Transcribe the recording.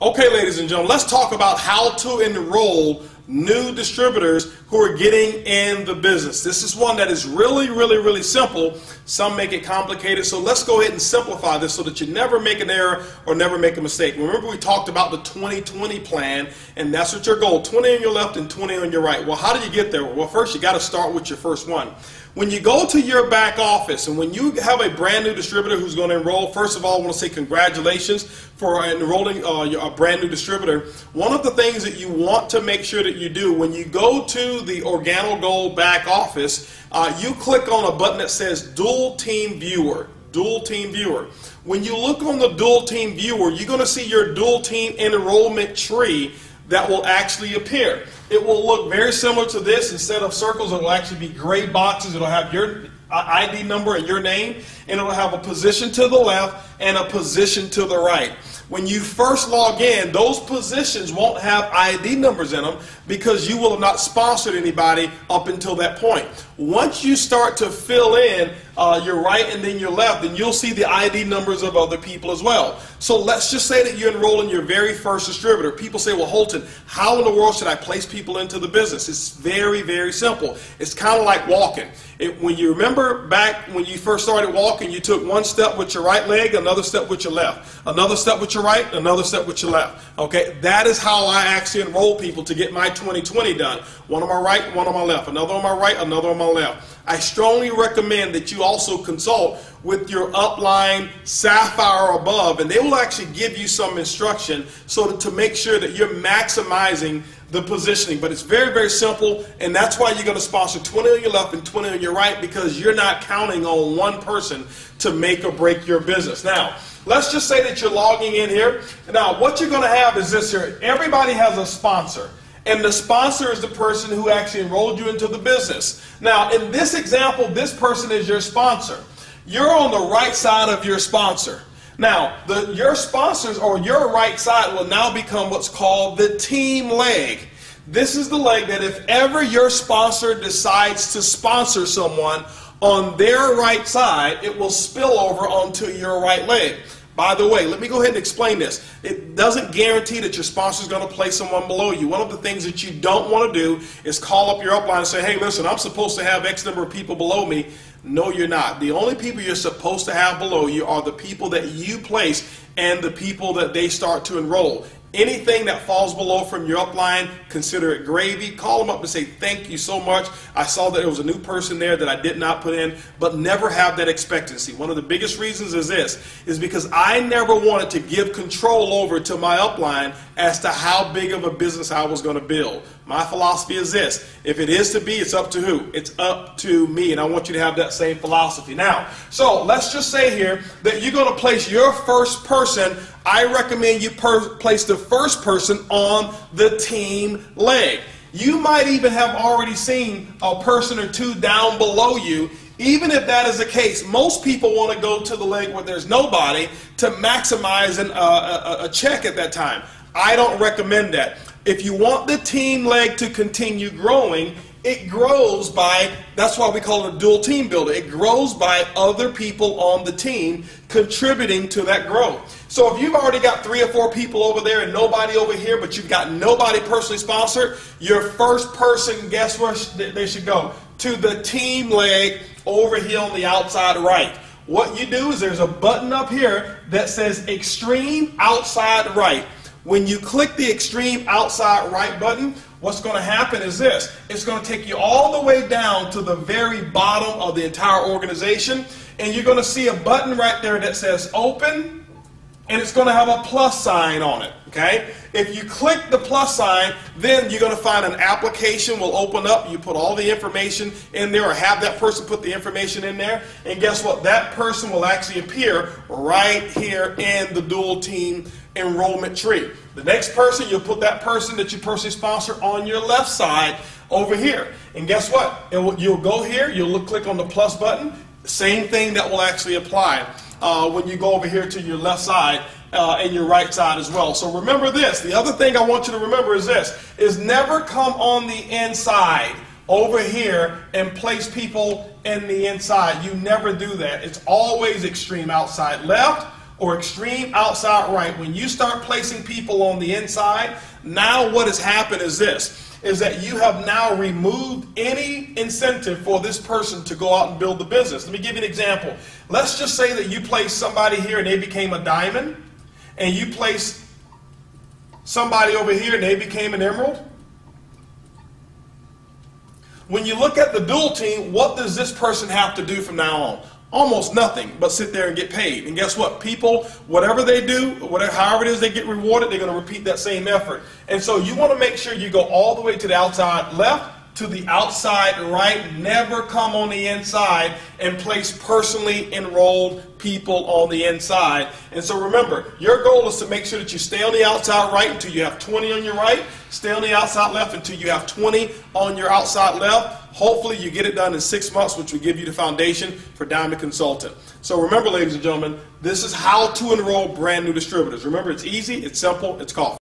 Okay, ladies and gentlemen, let's talk about how to enroll new distributors who are getting in the business. This is one that is really simple. Some make it complicated, so let's go ahead and simplify this so that you never make an error or never make a mistake. Remember, we talked about the 20-20 plan, and that's what your goal, 20 on your left and 20 on your right. Well, how do you get there? Well, first you got to start with your first one. When you go to your back office and when you have a brand new distributor who's going to enroll, first of all, I want to say congratulations for enrolling a brand new distributor. One of the things that you want to make sure that you do when you go to the Organo Gold back office, you click on a button that says Dual Team Viewer. Dual Team Viewer. When you look on the Dual Team Viewer, you're going to see your Dual Team enrollment tree that will actually appear. It will look very similar to this. Instead of circles, it will actually be gray boxes. It will have your ID number and your name, and it will have a position to the left and a position to the right. When you first log in, those positions won't have ID numbers in them because you will have not sponsored anybody up until that point. Once you start to fill in your right and then your left, then you'll see the ID numbers of other people as well. So let's just say that you enroll in your very first distributor. People say, well, Holton, how in the world should I place people into the business? It's very simple. It's kind of like walking. When you remember back when you first started walking, you took one step with your right leg, another step with your left, another step with your right, another step with your left. Okay, that is how I actually enroll people to get my 20-20 done. One on my right, one on my left, another on my right, another on my left. I strongly recommend that you also consult with your upline Sapphire or above, and they will actually give you some instruction so that to make sure that you're maximizing the positioning. But it's very simple, and that's why you're going to sponsor 20 on your left and 20 on your right, because you're not counting on one person to make or break your business. Now, let's just say that you're logging in here. Now, what you're going to have is this here. Everybody has a sponsor, and the sponsor is the person who actually enrolled you into the business. Now, in this example, this person is your sponsor. You're on the right side of your sponsor. Now, your sponsors or your right side will now become what's called the team leg. This is the leg that if ever your sponsor decides to sponsor someone on their right side, it will spill over onto your right leg. By the way, let me go ahead and explain this. It doesn't guarantee that your sponsor is going to place someone below you. One of the things that you don't want to do is call up your upline and say, hey, listen, I'm supposed to have X number of people below me. No, you're not. The only people you're supposed to have below you are the people that you place and the people that they start to enroll. Anything that falls below from your upline, consider it gravy. Call them up and say, thank you so much. I saw that there was a new person there that I did not put in, but never have that expectancy. One of the biggest reasons is this, is because I never wanted to give control over to my upline as to how big of a business I was going to build. My philosophy is this: if it is to be, it's up to who? It's up to me, and I want you to have that same philosophy. Now, so let's just say here that you're going to place your first person. I recommend you place the first person on the team leg. You might even have already seen a person or two down below you. Even if that is the case, most people want to go to the leg where there's nobody to maximize a check at that time. I don't recommend that. If you want the team leg to continue growing, it grows by, that's why we call it a dual team builder. It grows by other people on the team contributing to that growth. So if you've already got 3 or 4 people over there and nobody over here, but you've got nobody personally sponsored, your first person, guess where they should go? To the team leg over here on the outside right. What you do is there's a button up here that says Extreme Outside Right. When you click the Extreme Outside Right button, what's going to happen is this. It's going to take you all the way down to the very bottom of the entire organization, and you're going to see a button right there that says Open, and it's going to have a plus sign on it. Okay? If you click the plus sign, then you're going to find an application will open up. You put all the information in there, or have that person put the information in there, and guess what? That person will actually appear right here in the dual team enrollment tree. The next person, you'll put that person that you personally sponsor on your left side over here. And guess what? You'll go here, you'll click on the plus button. Same thing that will actually apply when you go over here to your left side and your right side as well. So remember this. The other thing I want you to remember is this, is never come on the inside over here and place people in the inside. You never do that. It's always extreme outside left or extreme outside right, when you start placing people on the inside, now what has happened is this, is that you have now removed any incentive for this person to go out and build the business. Let me give you an example. Let's just say that you place somebody here and they became a diamond, and you place somebody over here and they became an emerald. When you look at the dual team, what does this person have to do from now on? Almost nothing but sit there and get paid. And guess what? People, whatever they do, however it is they get rewarded, they're going to repeat that same effort. And so you want to make sure you go all the way to the outside left, to the outside right, never come on the inside and place personally enrolled people on the inside. And so remember, your goal is to make sure that you stay on the outside right until you have 20 on your right, stay on the outside left until you have 20 on your outside left. Hopefully you get it done in 6 months, which will give you the foundation for Diamond Consultant. So remember, ladies and gentlemen, this is how to enroll brand new distributors. Remember, it's easy, it's simple, it's called